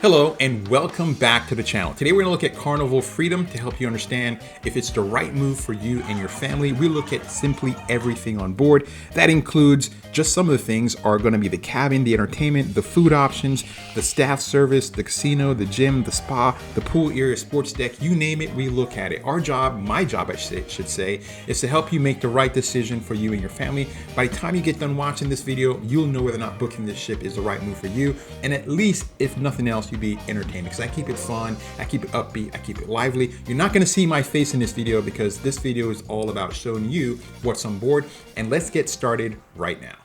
Hello and welcome back to the channel. Today we're going to look at Carnival Freedom to help you understand if it's the right move for you and your family. We look at simply everything on board. That includes just some of the things are going to be the cabin, the entertainment, the food options, the staff service, the casino, the gym, the spa, the pool area, sports deck, you name it, we look at it. Our job, my job I should say, is to help you make the right decision for you and your family. By the time you get done watching this video, you'll know whether or not booking this ship is the right move for you. And at least, if nothing else, you'll be entertained because I keep it fun, I keep it upbeat, I keep it lively. You're not going to see my face in this video because this video is all about showing you what's on board. And let's get started right now.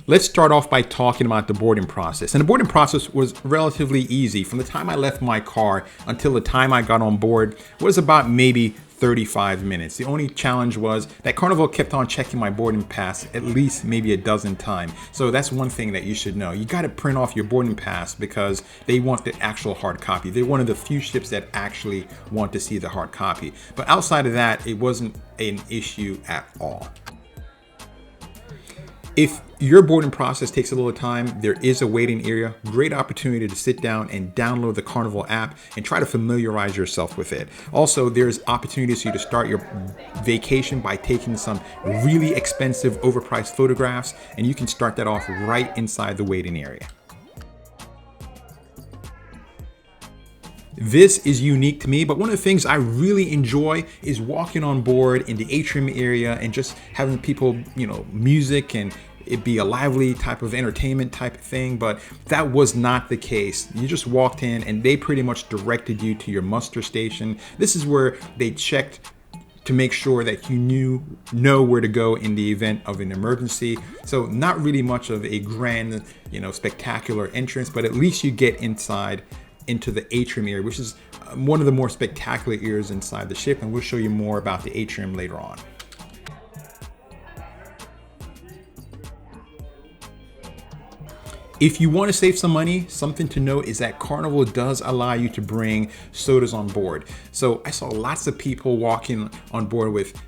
Let's start off by talking about the boarding process. And the boarding process was relatively easy. From the time I left my car until the time I got on board was about maybe 35 minutes. The only challenge was that Carnival kept on checking my boarding pass at least maybe a dozen times. So that's one thing that you should know. You got to print off your boarding pass because they want the actual hard copy. They're one of the few ships that actually want to see the hard copy. But outside of that, it wasn't an issue at all. If your boarding process takes a little time, there is a waiting area. Great opportunity to sit down and download the Carnival app and try to familiarize yourself with it. Also, there's opportunities for you to start your vacation by taking some really expensive, overpriced photographs, and you can start that off right inside the waiting area. This is unique to me, but one of the things I really enjoy is walking on board in the Atrium area and just having people, music and it be a lively type of entertainment type of thing, but that was not the case. You just walked in and they pretty much directed you to your muster station. This is where they checked to make sure that you know where to go in the event of an emergency. So not really much of a grand, spectacular entrance, but at least you get inside into the Atrium area, which is one of the more spectacular areas inside the ship, and we'll show you more about the Atrium later on. If you want to save some money, something to note is that Carnival does allow you to bring sodas on board. So I saw lots of people walking on board with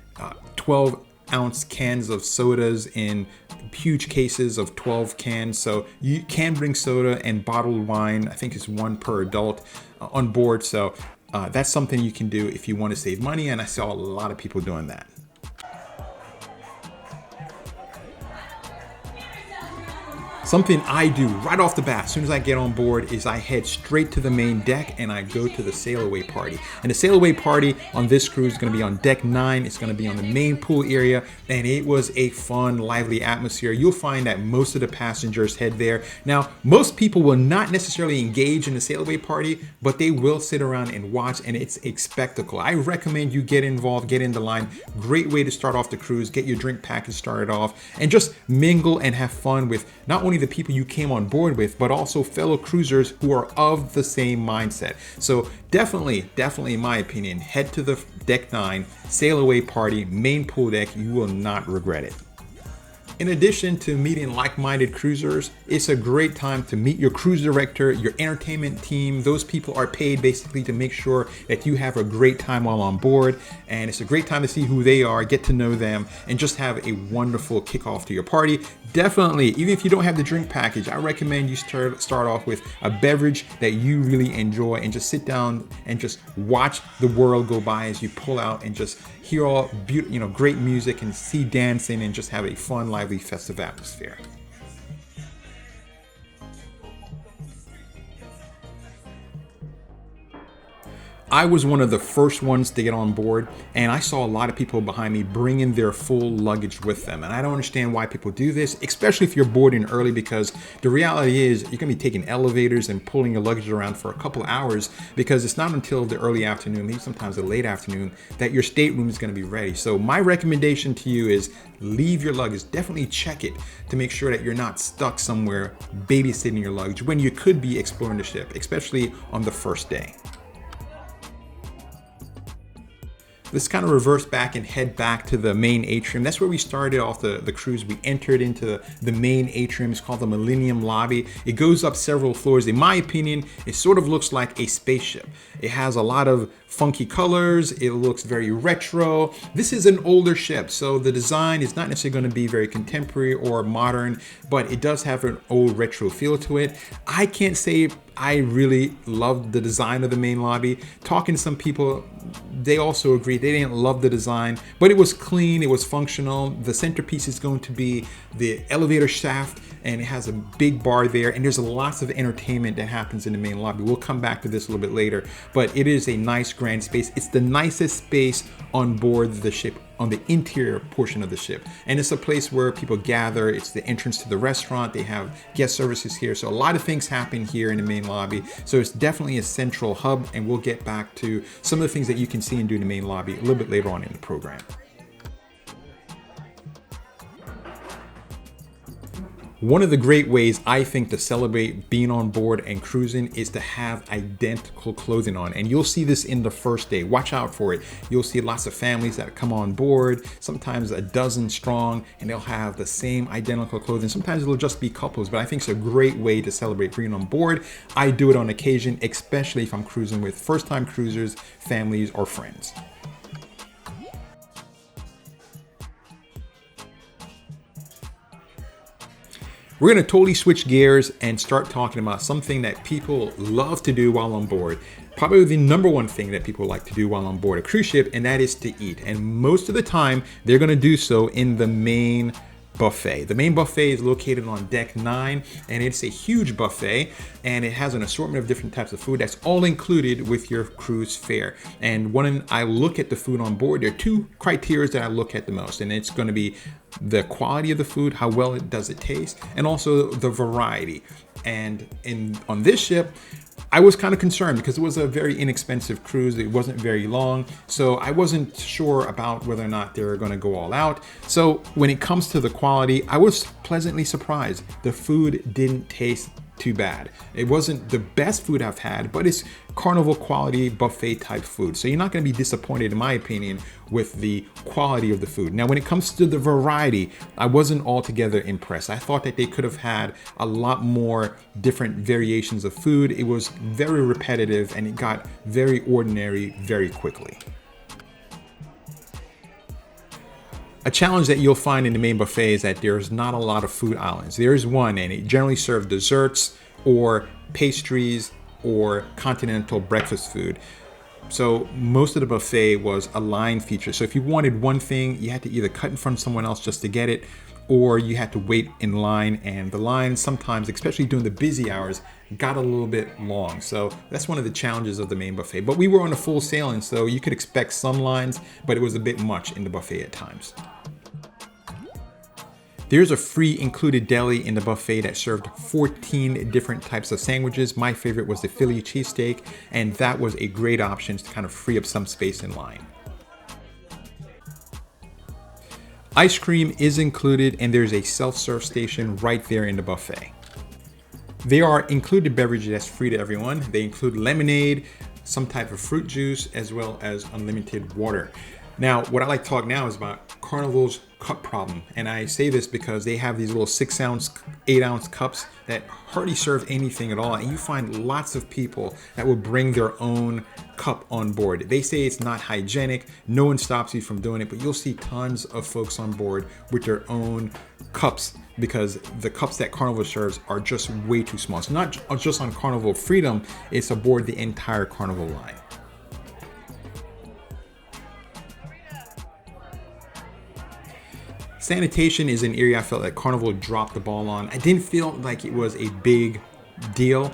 12-ounce cans of sodas in huge cases of 12 cans. So you can bring soda and bottled wine. I think it's one per adult on board. So that's something you can do if you want to save money. And I saw a lot of people doing that. Something I do right off the bat, as soon as I get on board, is I head straight to the main deck and I go to the sail away party. And the sail away party on this cruise is going to be on deck 9. It's going to be on the main pool area, and it was a fun, lively atmosphere. You'll find that most of the passengers head there. Now, most people will not necessarily engage in the sail away party, but they will sit around and watch, and it's a spectacle. I recommend you get involved, get in the line. Great way to start off the cruise, get your drink package started off, and just mingle and have fun with not only the people you came on board with, but also fellow cruisers who are of the same mindset. So definitely in my opinion, head to the deck 9 sail away party, main pool deck. You will not regret it. In addition to meeting like-minded cruisers, it's a great time to meet your cruise director, your entertainment team. Those people are paid basically to make sure that you have a great time while on board. And it's a great time to see who they are, get to know them, and just have a wonderful kickoff to your party. Definitely, even if you don't have the drink package, I recommend you start off with a beverage that you really enjoy and just sit down and just watch the world go by as you pull out and just hear all beautiful, great music and see dancing and just have a fun, lively, festive atmosphere. I was one of the first ones to get on board, and I saw a lot of people behind me bringing their full luggage with them. And I don't understand why people do this, especially if you're boarding early, because the reality is you're gonna be taking elevators and pulling your luggage around for a couple hours, because it's not until the early afternoon, maybe sometimes the late afternoon, that your stateroom is gonna be ready. So my recommendation to you is leave your luggage. Definitely check it to make sure that you're not stuck somewhere babysitting your luggage when you could be exploring the ship, especially on the first day. let's kind of reverse back and head back to the main atrium. That's where we started off the cruise. We entered into the main atrium. It's called the Millennium Lobby. It goes up several floors. In my opinion, it sort of looks like a spaceship. It has a lot of funky colors. It looks very retro. This is an older ship, so the design is not necessarily going to be very contemporary or modern, but it does have an old retro feel to it. I can't say I really loved the design of the main lobby. Talking to some people, they also agreed they didn't love the design, but it was clean, it was functional. The centerpiece is going to be the elevator shaft, and it has a big bar there, and there's lots of entertainment that happens in the main lobby. We'll come back to this a little bit later, but it is a nice grand space. It's the nicest space on board the ship, on the interior portion of the ship, and it's a place where people gather. It's the entrance to the restaurant. They have guest services here, so a lot of things happen here in the main lobby. So it's definitely a central hub, and we'll get back to some of the things that you can see and do in the main lobby a little bit later on in the program. One of the great ways I think to celebrate being on board and cruising is to have identical clothing on. And you'll see this in the first day. Watch out for it. You'll see lots of families that come on board, sometimes a dozen strong, and they'll have the same identical clothing. Sometimes it'll just be couples, but I think it's a great way to celebrate being on board. I do it on occasion, especially if I'm cruising with first-time cruisers, families, or friends. We're going to totally switch gears and start talking about something that people love to do while on board. Probably the number one thing that people like to do while on board a cruise ship, and that is to eat. And most of the time, they're going to do so in the main buffet. The main buffet is located on deck 9, and it's a huge buffet, and it has an assortment of different types of food that's all included with your cruise fare. And when I look at the food on board, there are two criteria that I look at the most, and it's going to be the quality of the food, how well does it taste, and also the variety. And on this ship, I was kind of concerned because it was a very inexpensive cruise. It wasn't very long, so I wasn't sure about whether or not they were going to go all out. So when it comes to the quality, I was pleasantly surprised. The food didn't taste too bad. It wasn't the best food I've had, but it's Carnival quality buffet type food. So you're not going to be disappointed, in my opinion, with the quality of the food. Now, when it comes to the variety, I wasn't altogether impressed. I thought that they could have had a lot more different variations of food. It was very repetitive, and it got very ordinary very quickly. A challenge that you'll find in the main buffet is that there's not a lot of food islands. There is one, and it generally serves desserts or pastries or continental breakfast food. So most of the buffet was a line feature. So if you wanted one thing, you had to either cut in front of someone else just to get it, or you had to wait in line, and the line sometimes, especially during the busy hours, got a little bit long. So that's one of the challenges of the main buffet. But we were on a full sailing, so you could expect some lines, but it was a bit much in the buffet at times. There's a free included deli in the buffet that served 14 different types of sandwiches. My favorite was the Philly cheesesteak, and that was a great option to kind of free up some space in line. Ice cream is included, and there's a self-serve station right there in the buffet. There are included beverages that's free to everyone. They include lemonade, some type of fruit juice, as well as unlimited water. Now, what I like to talk now is about Carnival's cup problem. And I say this because they have these little 6-ounce, 8-ounce cups that hardly serve anything at all. And you find lots of people that will bring their own cup on board. They say it's not hygienic. No one stops you from doing it, but you'll see tons of folks on board with their own cups because the cups that Carnival serves are just way too small. It's not just on Carnival Freedom, it's aboard the entire Carnival line. Sanitation is an area I felt that Carnival dropped the ball on. I didn't feel like it was a big deal.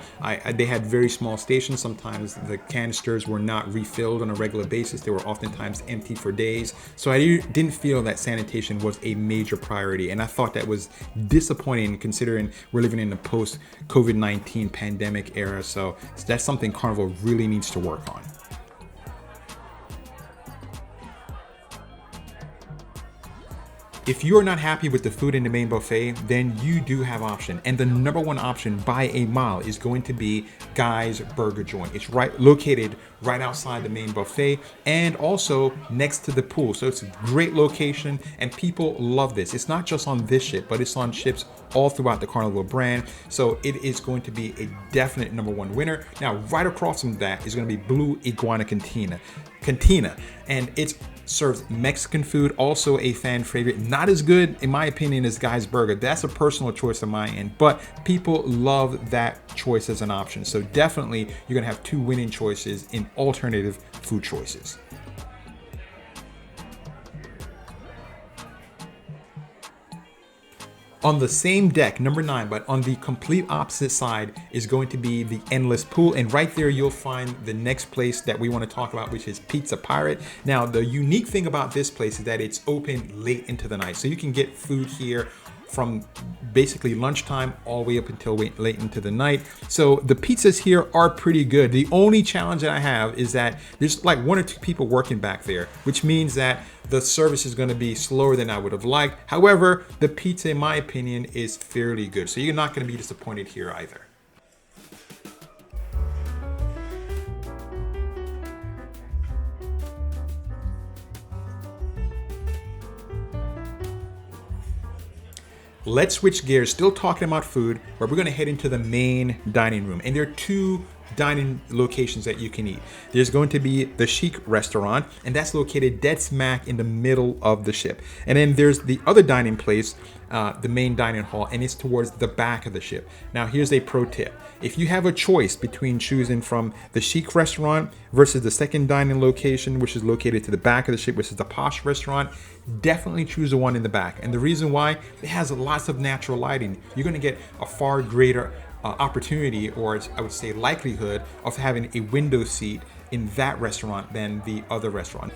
They had very small stations. Sometimes the canisters were not refilled on a regular basis. They were oftentimes empty for days. So I didn't feel that sanitation was a major priority. And I thought that was disappointing considering we're living in the post-COVID-19 pandemic era. So that's something Carnival really needs to work on. If you're not happy with the food in the main buffet, then you do have option. And the number one option by a mile is going to be Guy's Burger Joint. It's located right outside the main buffet and also next to the pool. So it's a great location and people love this. It's not just on this ship, but it's on ships all throughout the Carnival brand. So it is going to be a definite number one winner. Now, right across from that is going to be BlueIguana Cantina, and it's serves Mexican food, also a fan favorite. Not as good, in my opinion, as Guy's Burger. That's a personal choice on my end, but people love that choice as an option. So definitely, you're gonna have two winning choices in alternative food choices. On the same deck, number 9, but on the complete opposite side is going to be the endless pool. And right there, you'll find the next place that we want to talk about, which is Pizza Pirate. Now, the unique thing about this place is that it's open late into the night. So you can get food here from basically lunchtime all the way up until late into the night. So the pizzas here are pretty good. The only challenge that I have is that there's like 1 or 2 people working back there, which means that the service is gonna be slower than I would have liked. However, the pizza, in my opinion, is fairly good. So you're not gonna be disappointed here either. Let's switch gears, still talking about food, but we're gonna head into the main dining room. And there are 2 dining locations that you can eat. There's going to be the Chic restaurant, and that's located dead smack in the middle of the ship. And then there's the other dining place, the main dining hall, and it's towards the back of the ship. Now, here's a pro tip. If you have a choice between choosing from the Chic restaurant versus the second dining location, which is located to the back of the ship, which is the Posh restaurant, definitely choose the one in the back. And the reason why, it has lots of natural lighting. You're gonna get a far greater opportunity, or I would say likelihood, of having a window seat in that restaurant than the other restaurant.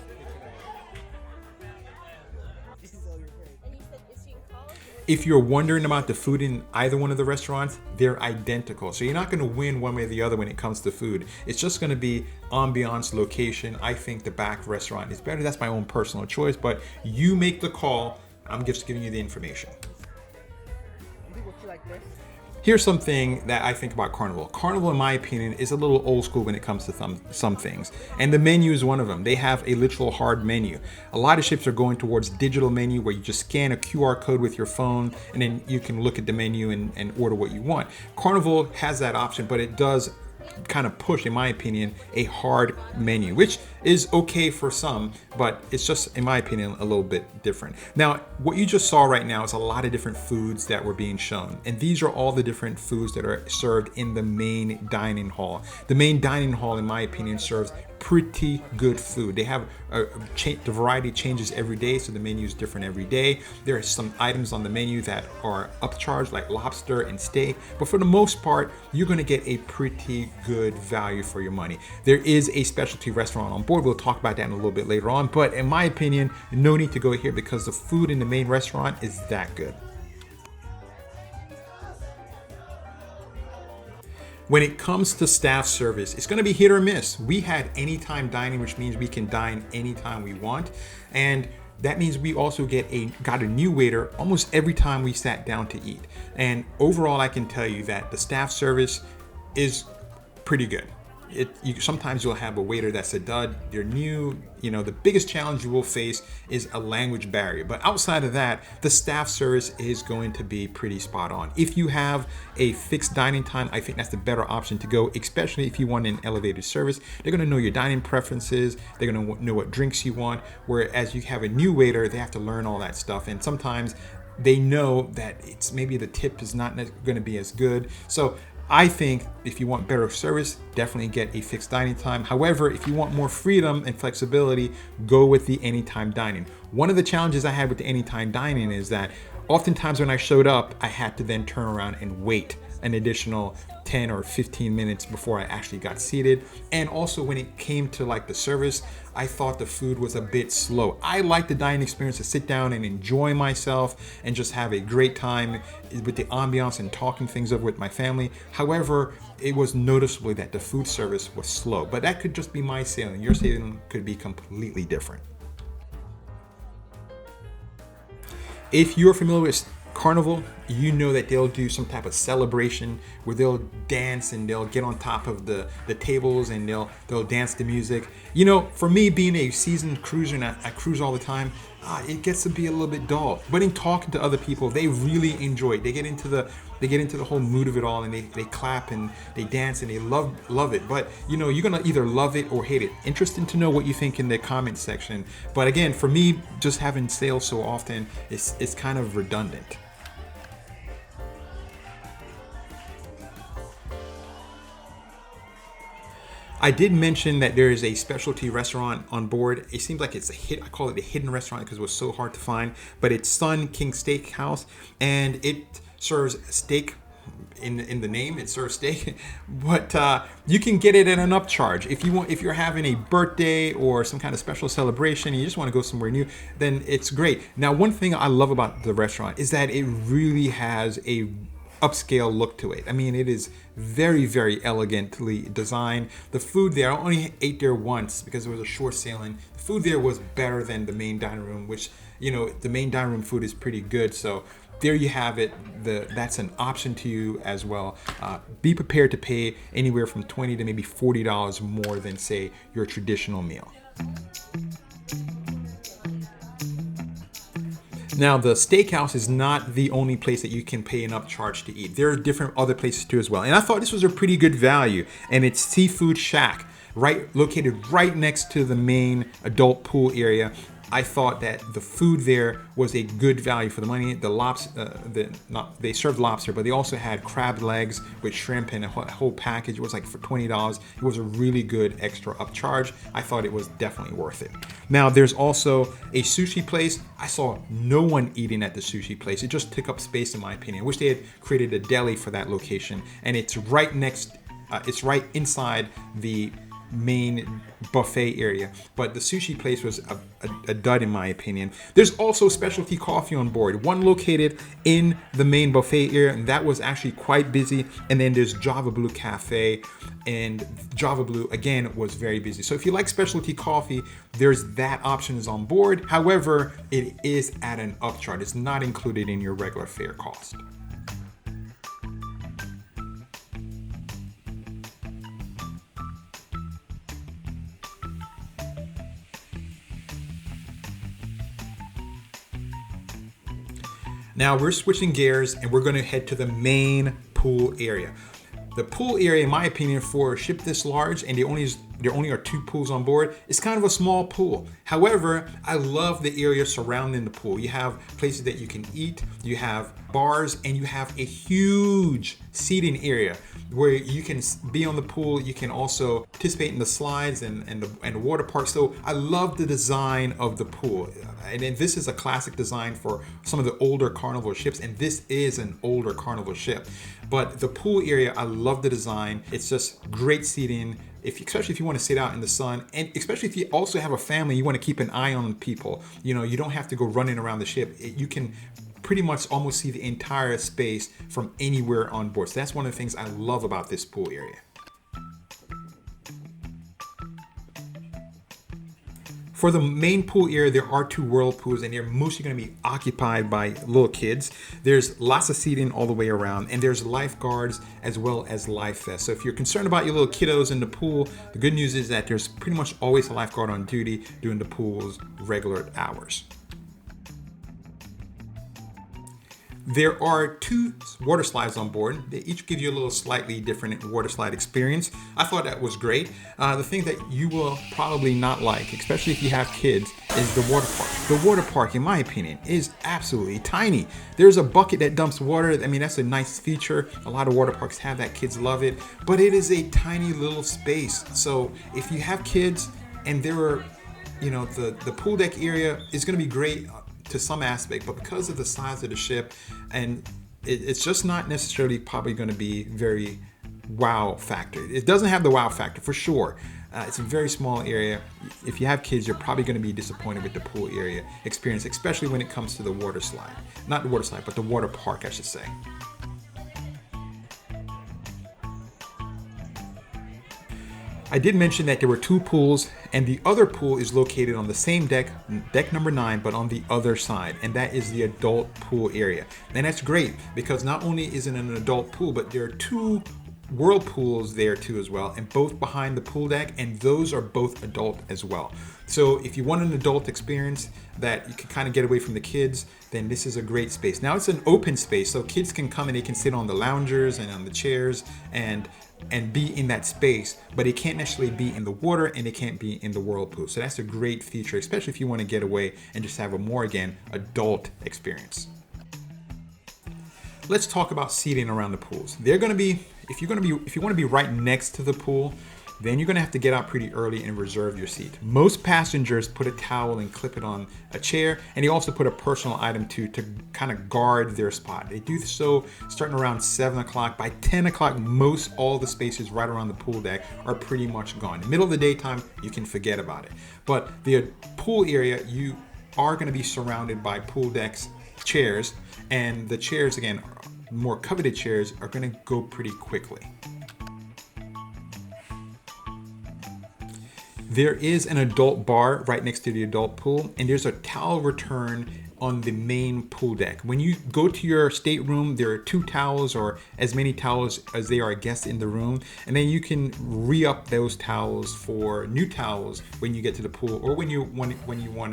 If you're wondering about the food in either one of the restaurants, they're identical. So you're not gonna win one way or the other when it comes to food. It's just gonna be ambiance, location. I think the back restaurant is better. That's my own personal choice, but you make the call. I'm just giving you the information. Here's something that I think about Carnival. Carnival, in my opinion, is a little old school when it comes to some things. And the menu is one of them. They have a literal hard menu. A lot of ships are going towards digital menu where you just scan a QR code with your phone and then you can look at the menu and order what you want. Carnival has that option, but it does kind of push, in my opinion, a hard menu, which is okay for some, but it's just, in my opinion, a little bit different. Now, what you just saw right now is a lot of different foods that were being shown, and these are all the different foods that are served in the main dining hall. The main dining hall, in my opinion, serves pretty good food. They have the variety changes every day, so the menu is different every day. There are some items on the menu that are upcharged, like lobster and steak, but for the most part, you're gonna get a pretty good value for your money. There is a specialty restaurant on board. We'll talk about that in a little bit later on, but in my opinion, no need to go here because the food in the main restaurant is that good. When it comes to staff service, it's gonna be hit or miss. We had anytime dining, which means we can dine anytime we want. And that means we also got a new waiter almost every time we sat down to eat. And overall, I can tell you that the staff service is pretty good. Sometimes you'll have a waiter that's a dud, they're new. The biggest challenge you will face is a language barrier. But outside of that, the staff service is going to be pretty spot on. If you have a fixed dining time, I think that's the better option to go, especially if you want an elevated service. They're gonna know your dining preferences, they're gonna know what drinks you want, whereas you have a new waiter, they have to learn all that stuff. And sometimes they know that maybe the tip is not gonna be as good. So I think if you want better service, definitely get a fixed dining time. However, if you want more freedom and flexibility, go with the anytime dining. One of the challenges I had with the anytime dining is that oftentimes when I showed up, I had to then turn around and wait an additional 10 or 15 minutes before I actually got seated. And also when it came to like the service, I thought the food was a bit slow. I like the dining experience to sit down and enjoy myself and just have a great time with the ambiance and talking things over with my family. However, it was noticeably that the food service was slow, but that could just be my sailing. Your sailing could be completely different. If you're familiar with Carnival, you know that they'll do some type of celebration where they'll dance and they'll get on top of the tables and they'll dance to music. You know, for me being a seasoned cruiser and I cruise all the time, it gets to be a little bit dull. But in talking to other people, they really enjoy it. They get into the whole mood of it all, and they clap and they dance and they love it. But you know, you're gonna either love it or hate it. Interesting to know what you think in the comment section. But again, for me, just having sales so often, it's kind of redundant. I did mention that there is a specialty restaurant on board. It seems like it's a hit. I call it a hidden restaurant because it was so hard to find. But it's Sun King Steakhouse, and it serves steak. In the name, it serves steak, but you can get it at an upcharge. If you're having a birthday or some kind of special celebration and you just want to go somewhere new, then it's great. Now, one thing I love about the restaurant is that it really has a upscale look to it. I mean, it is very, very elegantly designed. The food there, I only ate there once because it was a short sailing. The food there was better than the main dining room, which, you know, the main dining room food is pretty good. So there you have it. That's an option to you as well. Be prepared to pay anywhere from $20 to maybe $40 more than, say, your traditional meal. Now, the steakhouse is not the only place that you can pay an upcharge to eat. There are different other places too as well. And I thought this was a pretty good value. And it's Seafood Shack, located right next to the main adult pool area. I thought that the food there was a good value for the money. They served lobster, but they also had crab legs with shrimp and a whole package. It was like for $20. It was a really good extra upcharge. I thought it was definitely worth it. Now, there's also a sushi place. I saw no one eating at the sushi place. It just took up space, in my opinion. I wish they had created a deli for that location. And it's right inside the main buffet area, but the sushi place was a dud in my opinion. There's also specialty coffee on board, one located in the main buffet area, and that was actually quite busy. And then there's Java Blue Cafe, and Java Blue again was very busy. So if you like specialty coffee, there's that option is on board. However, it is at an upcharge. It's not included in your regular fare cost. Now we're switching gears and we're going to head to the main pool area. The pool area, in my opinion, for a ship this large, and there only are 2 pools on board, it's kind of a small pool. However, I love the area surrounding the pool. You have places that you can eat, you have bars, and you have a huge seating area where you can be on the pool. You can also participate in the slides and the water park. So I love the design of the pool. And then this is a classic design for some of the older Carnival ships, and this is an older Carnival ship. But the pool area, I love the design. It's just great seating, especially if you want to sit out in the sun, and especially if you also have a family, you want to keep an eye on people. You know, you don't have to go running around the ship. You can pretty much almost see the entire space from anywhere on board. So that's one of the things I love about this pool area. For the main pool area, there are 2 whirlpools, and they're mostly going to be occupied by little kids. There's lots of seating all the way around, and there's lifeguards as well as life vests. So if you're concerned about your little kiddos in the pool, the good news is that there's pretty much always a lifeguard on duty during the pool's regular hours. There are 2 water slides on board. They each give you a little slightly different water slide experience. I thought that was great. The thing that you will probably not like, especially if you have kids, is the water park. The water park, in my opinion, is absolutely tiny. There's a bucket that dumps water. I mean, that's a nice feature. A lot of water parks have that. Kids love it. But it is a tiny little space. So if you have kids and there are, you know, the pool deck area is going to be great to some aspect, but because of the size of the ship, and it's just not necessarily probably going to be very wow factor. It doesn't have the wow factor for sure. It's a very small area. If you have kids, you're probably going to be disappointed with the pool area experience, especially when it comes to the water slide. Not the water slide, but the water park, I should say. I I did mention that there were 2 pools, and the other pool is located on the same deck, deck number 9, but on the other side, and that is the adult pool area. And that's great because not only is it an adult pool, but there are 2 whirlpools there too as well, and both behind the pool deck, and those are both adult as well. So if you want an adult experience that you can kind of get away from the kids, then this is a great space. Now it's an open space, so kids can come and they can sit on the loungers and on the chairs and be in that space, but they can't necessarily be in the water and they can't be in the whirlpool. So that's a great feature, especially if you want to get away and just have a more, again, adult experience. Let's talk about seating around the pools. They're going to be, if you want to be right next to the pool, then you're going to have to get out pretty early and reserve your seat. Most passengers put a towel and clip it on a chair, and they also put a personal item to kind of guard their spot. They do so starting around 7 o'clock. By 10 o'clock, most all the spaces right around the pool deck are pretty much gone. In the middle of the daytime, you can forget about it. But the pool area, you are going to be surrounded by pool decks, chairs, and the chairs, again, more coveted chairs, are going to go pretty quickly. There is an adult bar right next to the adult pool, and there's a towel return on the main pool deck. When you go to your stateroom, there are 2 towels or as many towels as there are guests in the room, and then you can re-up those towels for new towels when you get to the pool or when you want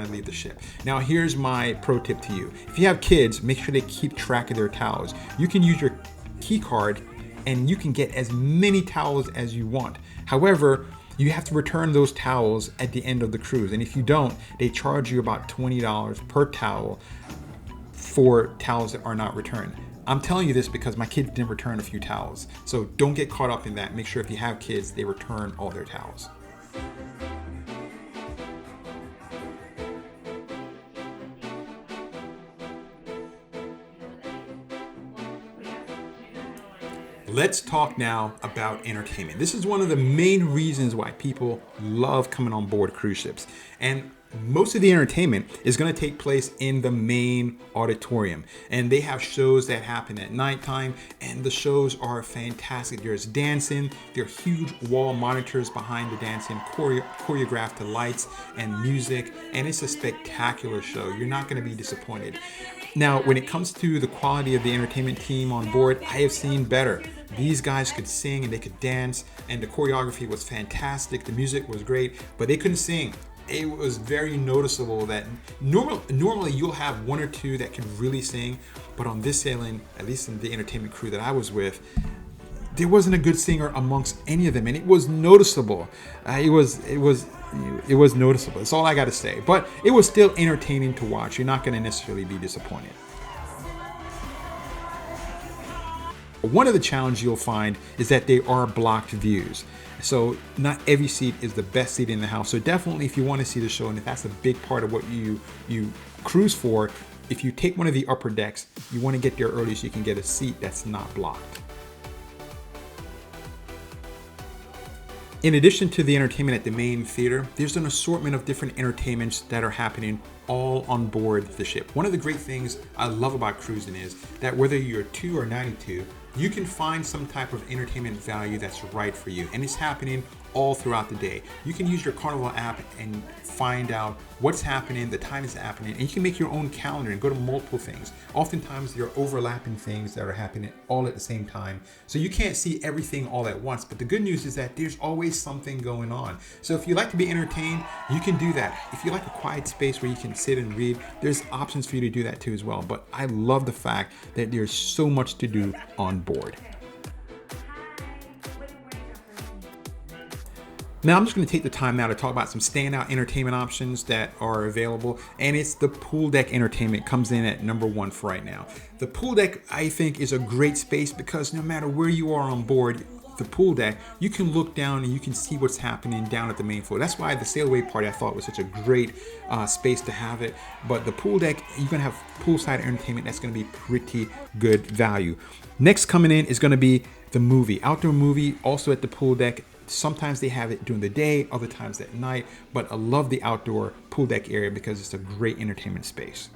to leave the ship. Now here's my pro tip to you. If you have kids, make sure they keep track of their towels. You can use your key card and you can get as many towels as you want. However, you have to return those towels at the end of the cruise. And if you don't, they charge you about $20 per towel for towels that are not returned. I'm telling you this because my kids didn't return a few towels. So don't get caught up in that. Make sure if you have kids, they return all their towels. Let's talk now about entertainment. This is one of the main reasons why people love coming on board cruise ships. And most of the entertainment is going to take place in the main auditorium. And they have shows that happen at nighttime, and the shows are fantastic. There's dancing, there are huge wall monitors behind the dancing, choreographed to lights and music, and it's a spectacular show. You're not going to be disappointed. Now, when it comes to the quality of the entertainment team on board, I have seen better. These guys could sing and they could dance, and the choreography was fantastic. The music was great, but they couldn't sing. It was very noticeable that normally you'll have 1 or 2 that can really sing, but on this sailing, at least in the entertainment crew that I was with, there wasn't a good singer amongst any of them, and it was noticeable. It was noticeable. That's all I got to say. But it was still entertaining to watch. You're not going to necessarily be disappointed. One of the challenges you'll find is that they are blocked views. So not every seat is the best seat in the house. So definitely, if you want to see the show, and if that's a big part of what you cruise for, if you take one of the upper decks, you want to get there early so you can get a seat that's not blocked. In addition to the entertainment at the main theater, there's an assortment of different entertainments that are happening all on board the ship. One of the great things I love about cruising is that whether you're 2 or 92, you can find some type of entertainment value that's right for you, and it's happening all throughout the day. You can use your Carnival app and find out what's happening, the time it's happening, and you can make your own calendar and go to multiple things. Oftentimes there are overlapping things that are happening all at the same time, so you can't see everything all at once. But the good news is that there's always something going on. So if you like to be entertained, you can do that. If you like a quiet space where you can sit and read, there's options for you to do that too as well. But I love the fact that there's so much to do on board. Now I'm just going to take the time now to talk about some standout entertainment options that are available, and it's the pool deck entertainment comes in at number 1 for right now. The pool deck, I think, is a great space because no matter where you are on board the pool deck, you can look down and you can see what's happening down at the main floor. That's why the sail away party I thought was such a great space to have it. But the pool deck, you're going to have poolside entertainment that's going to be pretty good value. Next coming in is going to be the movie, outdoor movie, also at the pool deck. Sometimes they have it during the day, other times at night, but I love the outdoor pool deck area because it's a great entertainment space.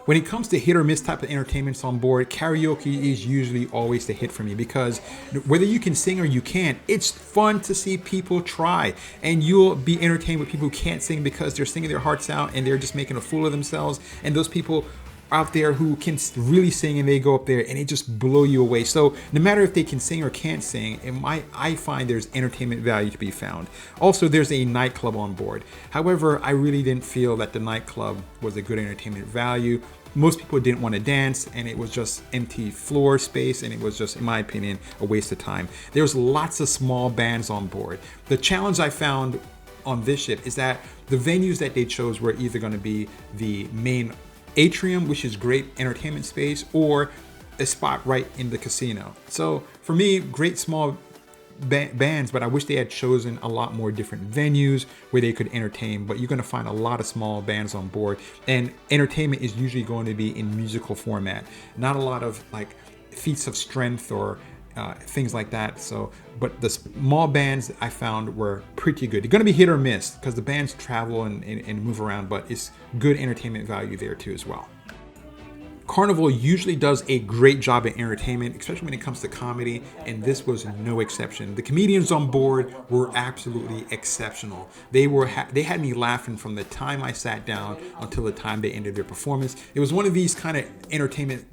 When it comes to hit or miss type of entertainments on board, karaoke is usually always the hit for me, because whether you can sing or you can't, it's fun to see people try, and you'll be entertained with people who can't sing because they're singing their hearts out and they're just making a fool of themselves, and those people out there who can really sing and they go up there and it just blow you away. So no matter if they can sing or can't sing, I find there's entertainment value to be found. Also, there's a nightclub on board. However, I really didn't feel that the nightclub was a good entertainment value. Most people didn't want to dance, and it was just empty floor space, and it was just, in my opinion, a waste of time. There's lots of small bands on board. The challenge I found on this ship is that the venues that they chose were either going to be the main Atrium, which is great entertainment space, or a spot right in the casino. So for me, great small bands, but I wish they had chosen a lot more different venues where they could entertain. But you're going to find a lot of small bands on board, and entertainment is usually going to be in musical format, not a lot of like feats of strength or things like that. So, but the small bands I found were pretty good. They're going to be hit or miss because the bands travel and move around, but it's good entertainment value there too as well. Carnival usually does a great job at entertainment, especially when it comes to comedy, and this was no exception. The comedians on board were absolutely exceptional. They had me laughing from the time I sat down until the time they ended their performance. It was one of these kind of entertainment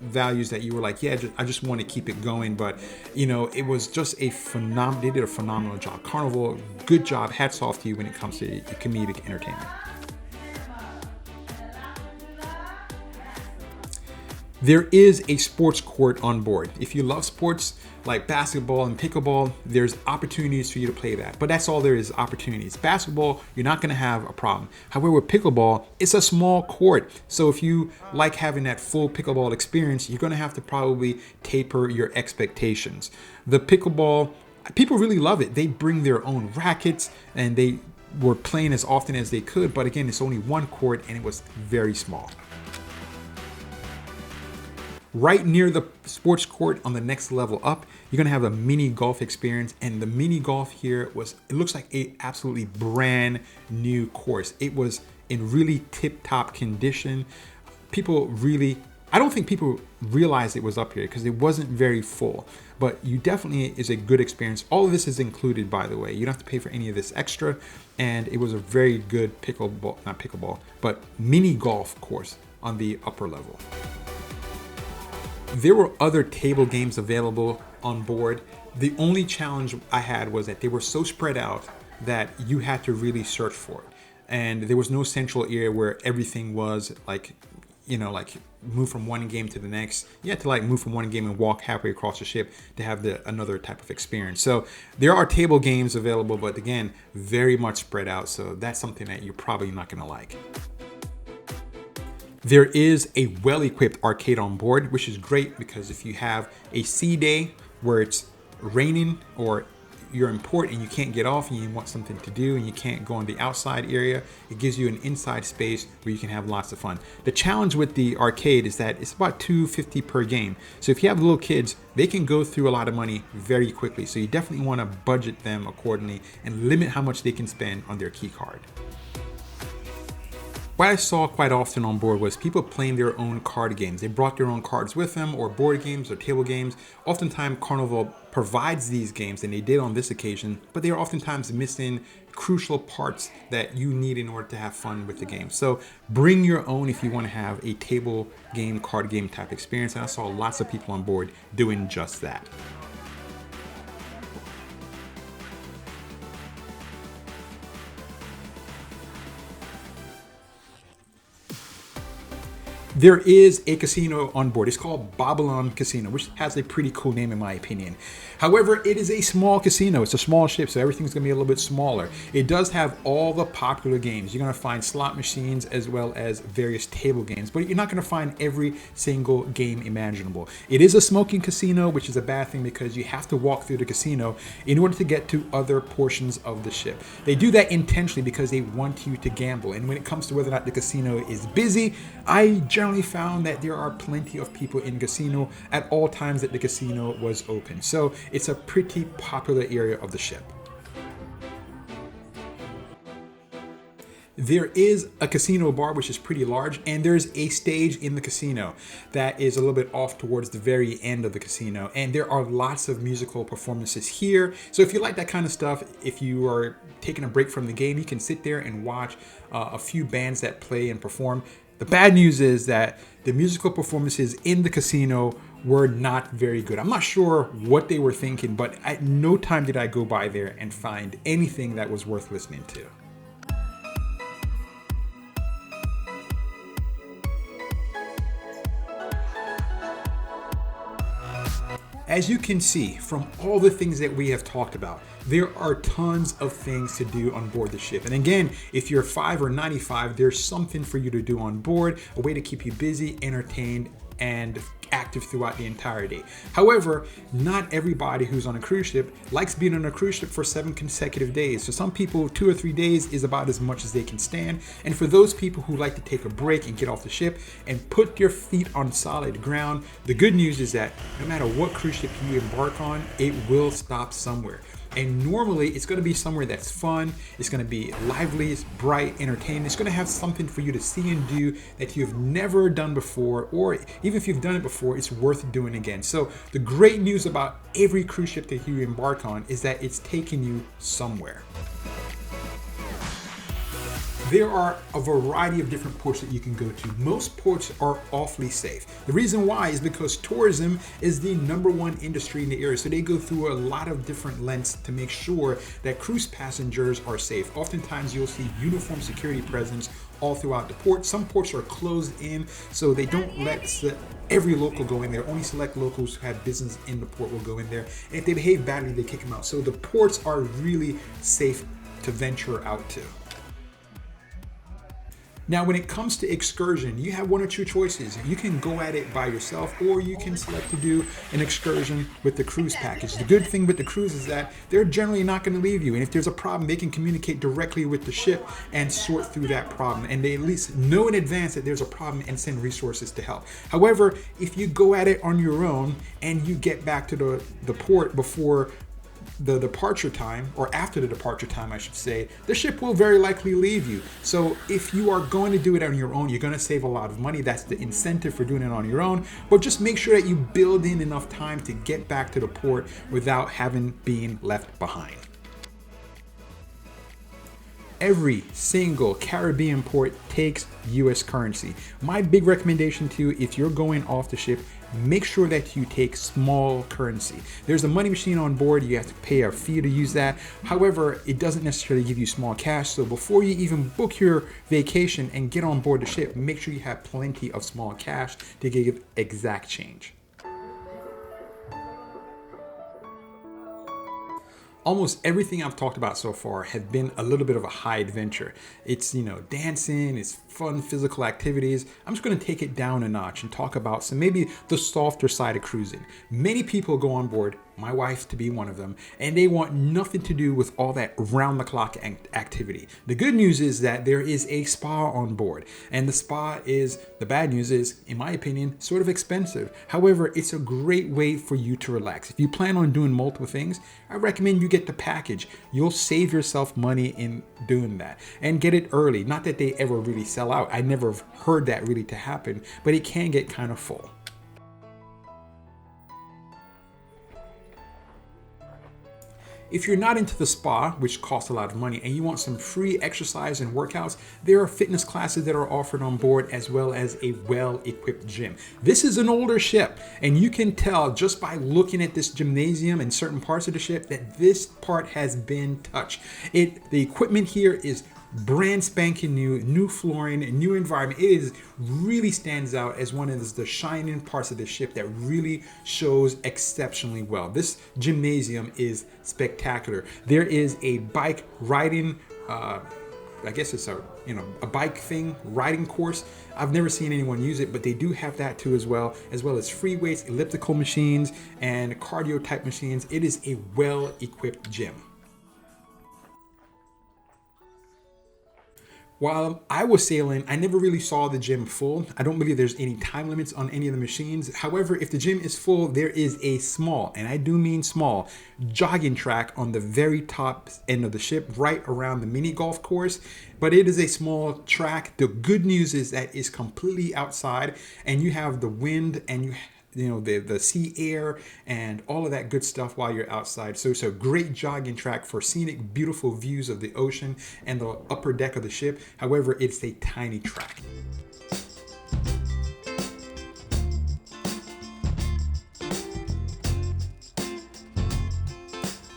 values that you were like, yeah, I just want to keep it going. But it was just they did a phenomenal job. Carnival, good job. Hats off to you when it comes to comedic entertainment. There is a sports court on board. If you love sports like basketball and pickleball, there's opportunities for you to play that. But that's all there is, opportunities. Basketball, you're not going to have a problem. However, with pickleball, it's a small court. So if you like having that full pickleball experience, you're going to have to probably taper your expectations. The pickleball, people really love it. They bring their own rackets and they were playing as often as they could. But again, it's only one court and it was very small. Right near the sports court on the next level up, you're gonna have a mini golf experience, and the mini golf here it looks like a absolutely brand new course. It was in really tip-top condition. I don't think people realized it was up here because it wasn't very full, but you definitely is a good experience. All of this is included, by the way. You don't have to pay for any of this extra, and it was a very good not pickleball, but mini golf course on the upper level. There were other table games available on board. The only challenge I had was that they were so spread out that you had to really search for it. And there was no central area where everything was like move from one game to the next. You had to move from one game and walk halfway across the ship to have another type of experience. So there are table games available, but again, very much spread out. So that's something that you're probably not gonna like. There is a well-equipped arcade on board, which is great because if you have a sea day where it's raining or you're in port and you can't get off and you want something to do and you can't go in the outside area, it gives you an inside space where you can have lots of fun. The challenge with the arcade is that it's about $2.50 per game. So if you have little kids, they can go through a lot of money very quickly. So you definitely want to budget them accordingly and limit how much they can spend on their key card. What I saw quite often on board was people playing their own card games. They brought their own cards with them, or board games or table games. Oftentimes Carnival provides these games, and they did on this occasion, but they are oftentimes missing crucial parts that you need in order to have fun with the game. So bring your own if you want to have a table game, card game type experience. And I saw lots of people on board doing just that. There is a casino on board. It's called Babylon Casino, which has a pretty cool name in my opinion. However, it is a small casino. It's a small ship, so everything's gonna be a little bit smaller. It does have all the popular games. You're gonna find slot machines as well as various table games, but you're not gonna find every single game imaginable. It is a smoking casino, which is a bad thing because you have to walk through the casino in order to get to other portions of the ship. They do that intentionally because they want you to gamble. And when it comes to whether or not the casino is busy, I generally found that there are plenty of people in casino at all times that the casino was open. So it's a pretty popular area of the ship. There is a casino bar, which is pretty large, and there's a stage in the casino that is a little bit off towards the very end of the casino. And there are lots of musical performances here. So if you like that kind of stuff, if you are taking a break from the game, you can sit there and watch a few bands that play and perform. The bad news is that the musical performances in the casino were not very good. I'm not sure what they were thinking, but at no time did I go by there and find anything that was worth listening to. As you can see from all the things that we have talked about, there are tons of things to do on board the ship. And again, if you're 5 or 95, there's something for you to do on board, a way to keep you busy, entertained, and active throughout the entire day. However, not everybody who's on a cruise ship likes being on a cruise ship for 7 consecutive days. So some people, 2 or 3 days is about as much as they can stand. And for those people who like to take a break and get off the ship and put your feet on solid ground, the good news is that no matter what cruise ship you embark on, it will stop somewhere. And normally it's going to be somewhere that's fun, it's going to be lively, it's bright, entertaining, it's going to have something for you to see and do that you've never done before, or even if you've done it before, it's worth doing again. So the great news about every cruise ship that you embark on is that it's taking you somewhere. There are a variety of different ports that you can go to. Most ports are awfully safe. The reason why is because tourism is the #1 industry in the area. So they go through a lot of different lengths to make sure that cruise passengers are safe. Oftentimes you'll see uniformed security presence all throughout the port. Some ports are closed in, so they don't let every local go in there. Only select locals who have business in the port will go in there. And if they behave badly, they kick them out. So the ports are really safe to venture out to. Now, when it comes to excursion, you have 1 or 2 choices. You can go at it by yourself, or you can select to do an excursion with the cruise package. The good thing with the cruise is that they're generally not going to leave you. And if there's a problem, they can communicate directly with the ship and sort through that problem. And they at least know in advance that there's a problem and send resources to help. However, if you go at it on your own and you get back to the port before the departure time, or after the departure time, I should say, the ship will very likely leave you. So if you are going to do it on your own, you're going to save a lot of money. That's the incentive for doing it on your own. But just make sure that you build in enough time to get back to the port without having been left behind. Every single Caribbean port takes US currency. My big recommendation to you, if you're going off the ship, make sure that you take small currency. There's a money machine on board. You have to pay a fee to use that. However, it doesn't necessarily give you small cash. So before you even book your vacation and get on board the ship, make sure you have plenty of small cash to give exact change. Almost everything I've talked about so far has been a little bit of a high adventure. It's, dancing, it's fun physical activities. I'm just going to take it down a notch and talk about some maybe the softer side of cruising. Many people go on board, my wife to be one of them, and they want nothing to do with all that round the clock activity. The good news is that there is a spa on board, and the bad news is, in my opinion, sort of expensive. However, it's a great way for you to relax. If you plan on doing multiple things, I recommend you get the package. You'll save yourself money in doing that, and get it early. Not that they ever really sell out. I never heard that really to happen, but it can get kind of full. If you're not into the spa, which costs a lot of money, and you want some free exercise and workouts, there are fitness classes that are offered on board, as well as a well-equipped gym. This is an older ship, and you can tell just by looking at this gymnasium and certain parts of the ship that this part has been touched. The equipment here is brand spanking new flooring, new environment. It really stands out as one of the shining parts of the ship that really shows exceptionally well. This gymnasium is spectacular. There is a bike riding, I guess it's a bike riding course. I've never seen anyone use it, but they do have that too as well as free weights, elliptical machines, and cardio type machines. It is a well-equipped gym. While I was sailing, I never really saw the gym full. I don't believe there's any time limits on any of the machines. However, if the gym is full, there is a small, and I do mean small, jogging track on the very top end of the ship, right around the mini golf course. But it is a small track. The good news is that it's completely outside, and you have the wind and you know the sea air and all of that good stuff while you're outside. So it's a great jogging track for scenic, beautiful views of the ocean and the upper deck of the ship. However, it's a tiny track.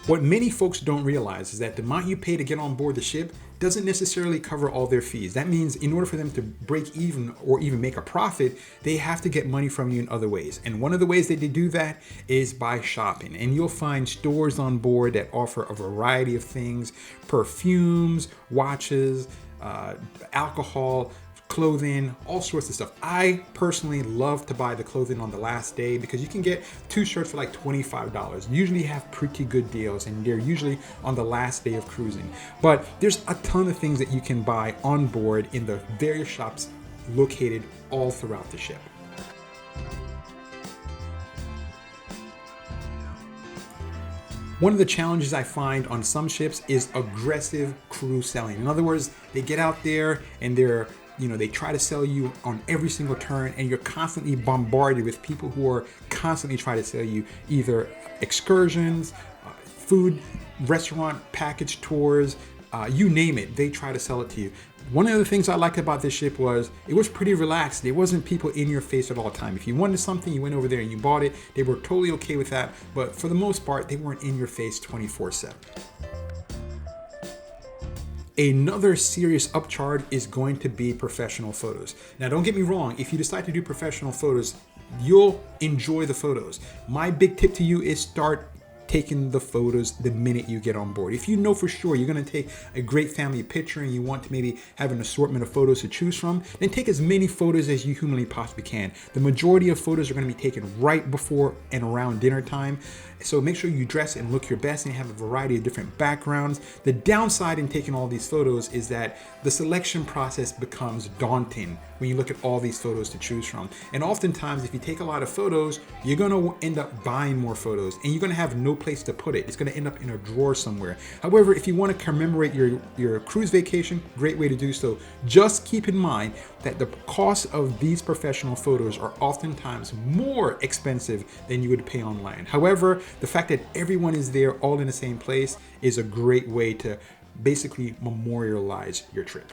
What many folks don't realize is that the amount you pay to get on board the ship doesn't necessarily cover all their fees. That means in order for them to break even or even make a profit, they have to get money from you in other ways. And one of the ways that they do that is by shopping. And you'll find stores on board that offer a variety of things: perfumes, watches, alcohol, clothing, all sorts of stuff. I personally love to buy the clothing on the last day because you can get 2 shirts for like $25. Usually have pretty good deals, and they're usually on the last day of cruising. But there's a ton of things that you can buy on board in the various shops located all throughout the ship. One of the challenges I find on some ships is aggressive crew selling. In other words, they get out there and they try to sell you on every single turn, and you're constantly bombarded with people who are constantly trying to sell you either excursions, food, restaurant package tours, you name it, they try to sell it to you. One of the things I liked about this ship was it was pretty relaxed. There wasn't people in your face at all time. If you wanted something, you went over there and you bought it. They were totally okay with that, but for the most part, they weren't in your face 24/7. Another serious upcharge is going to be professional photos. Now, don't get me wrong, if you decide to do professional photos, you'll enjoy the photos. My big tip to you is start taking the photos the minute you get on board. If you know for sure you're going to take a great family picture and you want to maybe have an assortment of photos to choose from, then take as many photos as you humanly possibly can. The majority of photos are going to be taken right before and around dinner time. So make sure you dress and look your best and have a variety of different backgrounds. The downside in taking all these photos is that the selection process becomes daunting when you look at all these photos to choose from. And oftentimes, if you take a lot of photos, you're going to end up buying more photos and you're going to have no place to put it. It's going to end up in a drawer somewhere. However, if you want to commemorate your cruise vacation, great way to do so. Just keep in mind that the cost of these professional photos are oftentimes more expensive than you would pay online. However, the fact that everyone is there all in the same place is a great way to basically memorialize your trip.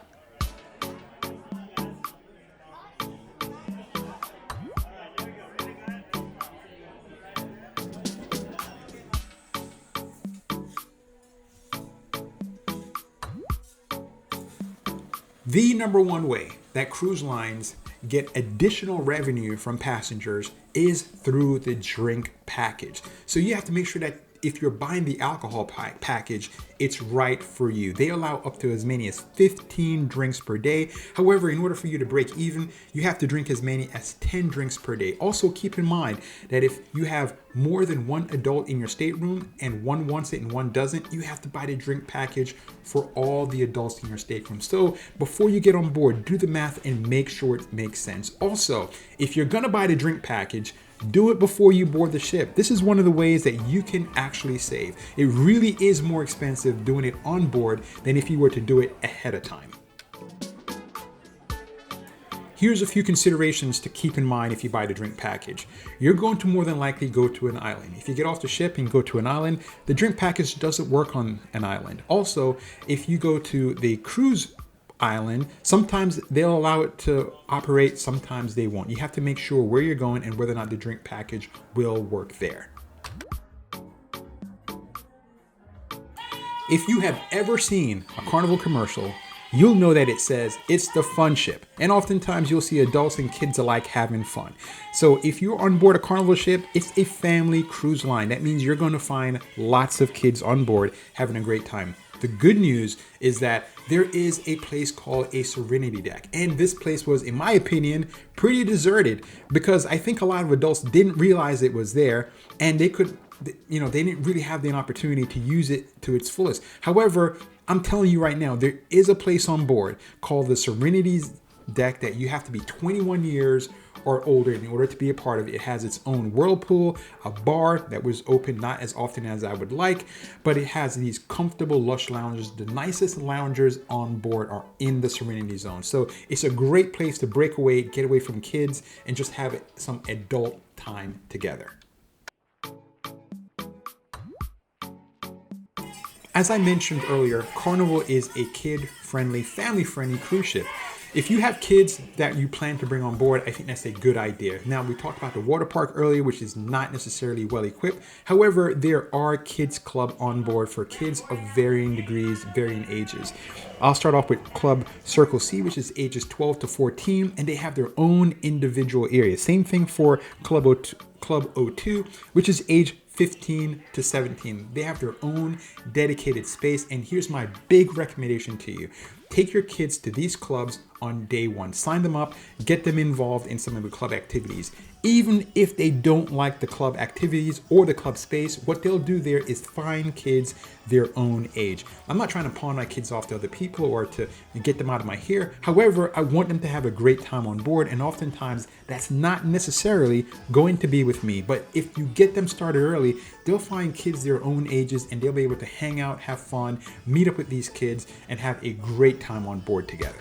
The number one way that cruise lines get additional revenue from passengers is through the drink package. So you have to make sure that if you're buying the alcohol package, it's right for you. They allow up to as many as 15 drinks per day. However, in order for you to break even, you have to drink as many as 10 drinks per day. Also, keep in mind that if you have more than one adult in your stateroom and one wants it and one doesn't, you have to buy the drink package for all the adults in your stateroom. So before you get on board, do the math and make sure it makes sense. Also, if you're gonna buy the drink package, do it before you board the ship. This is one of the ways that you can actually save. It really is more expensive doing it on board than if you were to do it ahead of time. Here's a few considerations to keep in mind if you buy the drink package. You're going to more than likely go to an island. If you get off the ship and go to an island, the drink package doesn't work on an island. Also, if you go to the cruise island, sometimes they'll allow it to operate, sometimes they won't. You have to make sure where you're going and whether or not the drink package will work there. If you have ever seen a Carnival commercial, you'll know that it says it's the fun ship. And oftentimes you'll see adults and kids alike having fun. So if you're on board a Carnival ship, it's a family cruise line. That means you're going to find lots of kids on board having a great time. The good news is that there is a place called a Serenity deck. And this place was, in my opinion, pretty deserted because I think a lot of adults didn't realize it was there and they could they didn't really have the opportunity to use it to its fullest. However, I'm telling you right now, there is a place on board called the Serenity's deck that you have to be 21 years or older in order to be a part of it. It has its own whirlpool, a bar that was open not as often as I would like, but it has these comfortable, lush lounges. The nicest loungers on board are in the Serenity Zone. So it's a great place to break away, get away from kids, and just have some adult time together. As I mentioned earlier, Carnival is a kid-friendly, family-friendly cruise ship. If you have kids that you plan to bring on board, I think that's a good idea. Now, we talked about the water park earlier, which is not necessarily well equipped. However, there are kids club on board for kids of varying degrees, varying ages. I'll start off with Club Circle C, which is ages 12 to 14, and they have their own individual area. Same thing for Club O2, which is age 15 to 17. They have their own dedicated space. And here's my big recommendation to you. Take your kids to these clubs on day one. Sign them up, get them involved in some of the club activities. Even if they don't like the club activities or the club space, what they'll do there is find kids their own age. I'm not trying to pawn my kids off to other people or to get them out of my hair. However, I want them to have a great time on board, and oftentimes that's not necessarily going to be with me. But if you get them started early, they'll find kids their own ages and they'll be able to hang out, have fun, meet up with these kids, and have a great time on board together.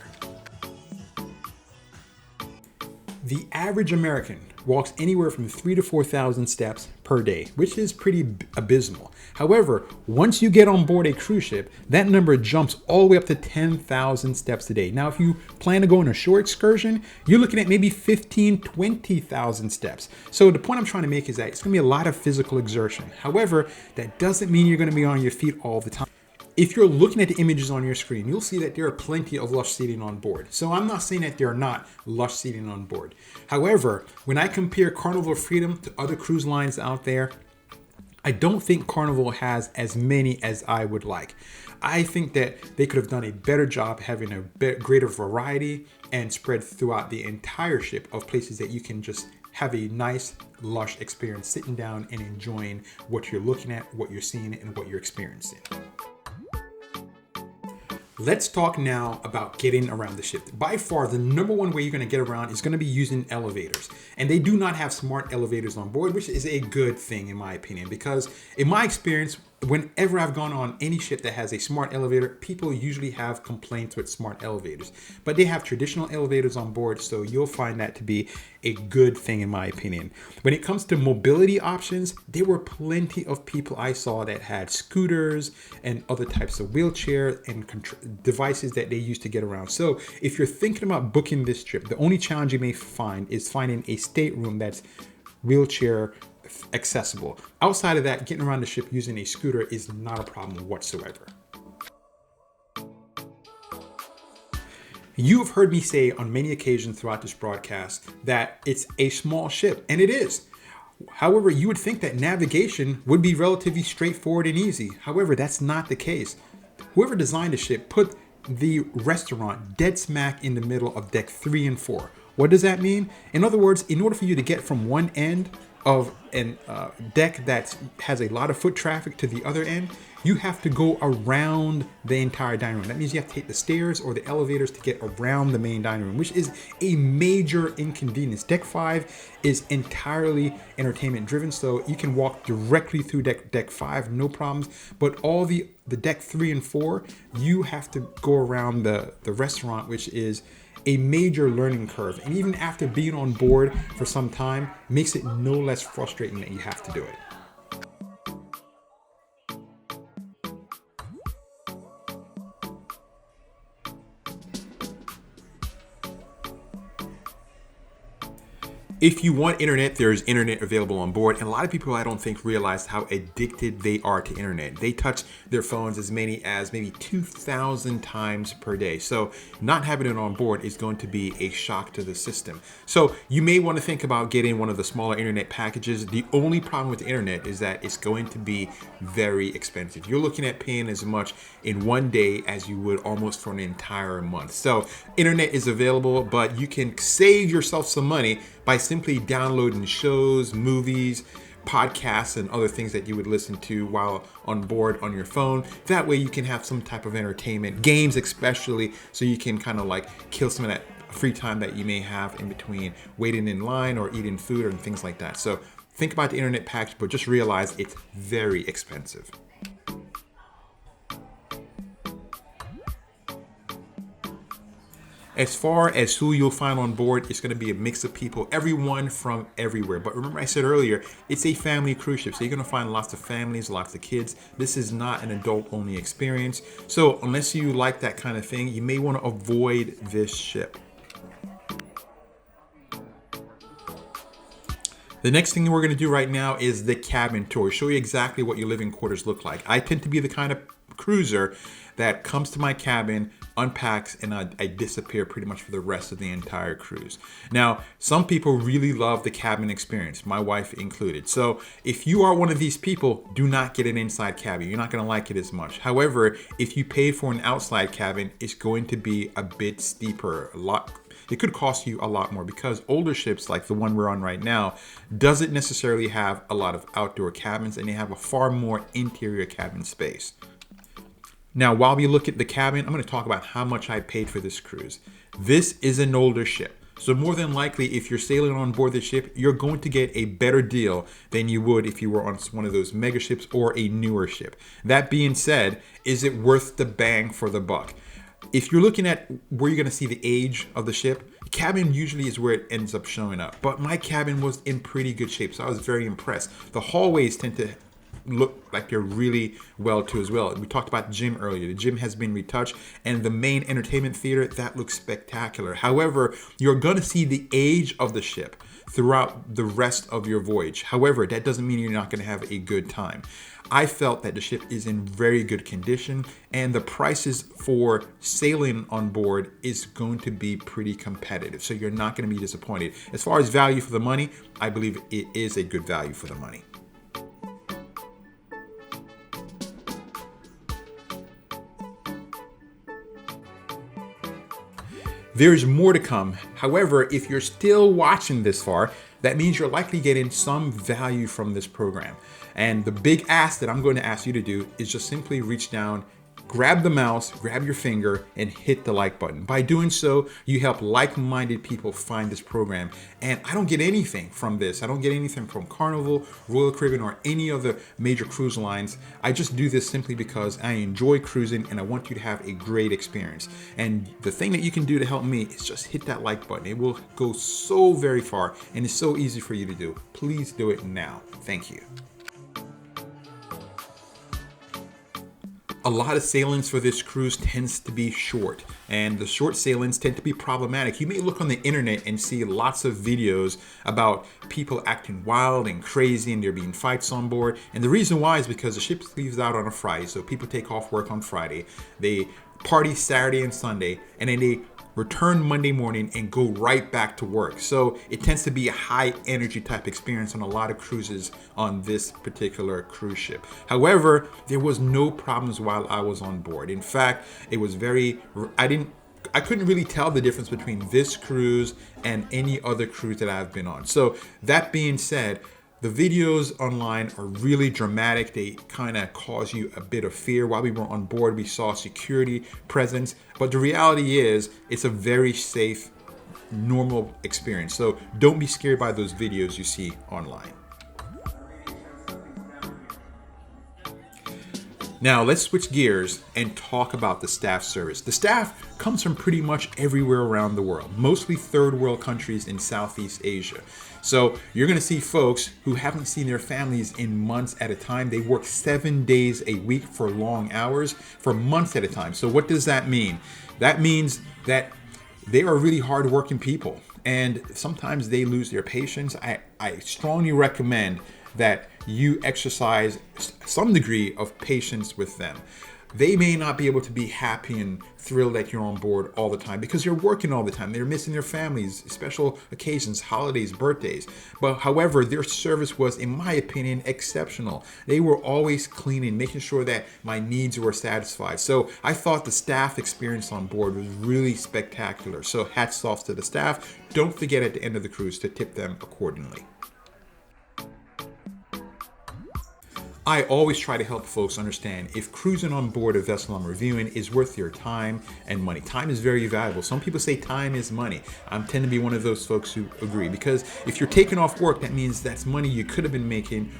The average American walks anywhere from 3,000 to 4,000 steps per day, which is pretty abysmal. However, once you get on board a cruise ship, that number jumps all the way up to 10,000 steps a day. Now, if you plan to go on a shore excursion, you're looking at maybe 15,000, 20,000 steps. So the point I'm trying to make is that it's gonna be a lot of physical exertion. However, that doesn't mean you're gonna be on your feet all the time. If you're looking at the images on your screen, you'll see that there are plenty of lush seating on board. So I'm not saying that there are not lush seating on board. However, when I compare Carnival Freedom to other cruise lines out there, I don't think Carnival has as many as I would like. I think that they could have done a better job having a greater variety and spread throughout the entire ship of places that you can just have a nice, lush experience sitting down and enjoying what you're looking at, what you're seeing, and what you're experiencing. Let's talk now about getting around the ship. By far, the number one way you're going to get around is going to be using elevators. And they do not have smart elevators on board, which is a good thing in my opinion, because in my experience, whenever I've gone on any ship that has a smart elevator, people usually have complaints with smart elevators. But they have traditional elevators on board, so you'll find that to be a good thing in my opinion. When it comes to mobility options, there were plenty of people I saw that had scooters and other types of wheelchair and devices that they use to get around. So if you're thinking about booking this trip, the only challenge you may find is finding a stateroom that's wheelchair accessible. Outside of that, getting around the ship using a scooter is not a problem whatsoever. You have heard me say on many occasions throughout this broadcast that it's a small ship, and it is. However, you would think that navigation would be relatively straightforward and easy. However, that's not the case. Whoever designed the ship put the restaurant dead smack in the middle of deck 3 and 4. What does that mean? In other words, in order for you to get from one end of a deck that has a lot of foot traffic to the other end, you have to go around the entire dining room. That means you have to take the stairs or the elevators to get around the main dining room, which is a major inconvenience. Deck 5 is entirely entertainment driven, so you can walk directly through deck 5, no problems. But all the deck 3 and 4, you have to go around the restaurant, which is a major learning curve. And even after being on board for some time, makes it no less frustrating that you have to do it. If you want internet, there's internet available on board. And a lot of people I don't think realize how addicted they are to internet. They touch their phones as many as maybe 2,000 times per day. So not having it on board is going to be a shock to the system. So you may want to think about getting one of the smaller internet packages. The only problem with the internet is that it's going to be very expensive. You're looking at paying as much in one day as you would almost for an entire month. So internet is available, but you can save yourself some money by simply downloading shows, movies, podcasts and other things that you would listen to while on board on your phone. That way you can have some type of entertainment, games especially, so you can kind of like kill some of that free time that you may have in between waiting in line or eating food and things like that. So think about the internet package, but just realize it's very expensive. As far as who you'll find on board, it's going to be a mix of people, everyone from everywhere. But remember I said earlier, it's a family cruise ship. So you're going to find lots of families, lots of kids. This is not an adult only experience. So unless you like that kind of thing, you may want to avoid this ship. The next thing we're going to do right now is the cabin tour. Show you exactly what your living quarters look like. I tend to be the kind of cruiser that comes to my cabin, unpacks, and I disappear pretty much for the rest of the entire cruise. Now, some people really love the cabin experience, my wife included. So if you are one of these people, do not get an inside cabin. You're not going to like it as much. However, if you pay for an outside cabin, it's going to be a bit steeper, it could cost you a lot more, because older ships like the one we're on right now doesn't necessarily have a lot of outdoor cabins, and they have a far more interior cabin space. Now, while we look at the cabin, I'm going to talk about how much I paid for this cruise. This is an older ship. So more than likely, if you're sailing on board the ship, you're going to get a better deal than you would if you were on one of those mega ships or a newer ship. That being said, is it worth the bang for the buck? If you're looking at where you're going to see the age of the ship, cabin usually is where it ends up showing up. But my cabin was in pretty good shape, so I was very impressed. The hallways tend to look like they're really well too as well. We talked about the gym earlier. The gym has been retouched, and the main entertainment theater, that looks spectacular. However, you're going to see the age of the ship throughout the rest of your voyage. However, that doesn't mean you're not going to have a good time. I felt that the ship is in very good condition, and the prices for sailing on board is going to be pretty competitive. So you're not going to be disappointed. As far as value for the money, I believe it is a good value for the money. There's more to come. However, if you're still watching this far, that means you're likely getting some value from this program. And the big ask that I'm going to ask you to do is just simply reach down, grab the mouse, grab your finger, and hit the like button. By doing so, you help like-minded people find this program. And I don't get anything from this. I don't get anything from Carnival, Royal Caribbean, or any other major cruise lines. I just do this simply because I enjoy cruising and I want you to have a great experience. And the thing that you can do to help me is just hit that like button. It will go so very far, and it's so easy for you to do. Please do it now. Thank you. A lot of sailings for this cruise tends to be short, and the short sailings tend to be problematic. You may look on the internet and see lots of videos about people acting wild and crazy and there being fights on board. And the reason why is because the ship leaves out on a Friday, so people take off work on Friday. They party Saturday and Sunday, and then they return Monday morning and go right back to work. So it tends to be a high energy type experience on a lot of cruises on this particular cruise ship. However, there was no problems while I was on board. In fact, it was I couldn't really tell the difference between this cruise and any other cruise that I've been on. So that being said, the videos online are really dramatic. They kind of cause you a bit of fear. While we were on board, we saw security presence, but the reality is it's a very safe, normal experience. So don't be scared by those videos you see online. Now let's switch gears and talk about the staff service. The staff comes from pretty much everywhere around the world, mostly third world countries in Southeast Asia. So you're gonna see folks who haven't seen their families in months at a time. They work 7 days a week for long hours for months at a time. So what does that mean? That means that they are really hardworking people, and sometimes they lose their patience. I strongly recommend that you exercise some degree of patience with them. They may not be able to be happy and thrilled that you're on board all the time because you're working all the time. They're missing their families, special occasions, holidays, birthdays. But however, their service was, in my opinion, exceptional. They were always cleaning, making sure that my needs were satisfied. So I thought the staff experience on board was really spectacular. So hats off to the staff. Don't forget at the end of the cruise to tip them accordingly. I always try to help folks understand if cruising on board a vessel I'm reviewing is worth your time and money. Time is very valuable. Some people say time is money. I tend to be one of those folks who agree, because if you're taking off work, that means that's money you could have been making,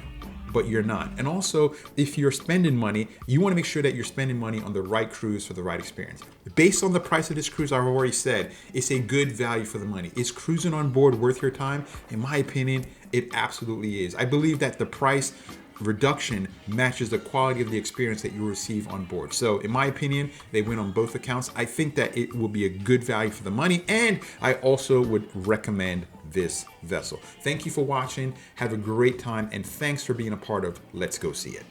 but you're not. And also, if you're spending money, you want to make sure that you're spending money on the right cruise for the right experience. Based on the price of this cruise, I've already said it's a good value for the money. Is cruising on board worth your time? In my opinion, it absolutely is. I believe that the price reduction matches the quality of the experience that you receive on board. So in my opinion, they win on both accounts. I think that it will be a good value for the money, and I also would recommend this vessel. Thank you for watching. Have a great time, and thanks for being a part of Let's Go See It.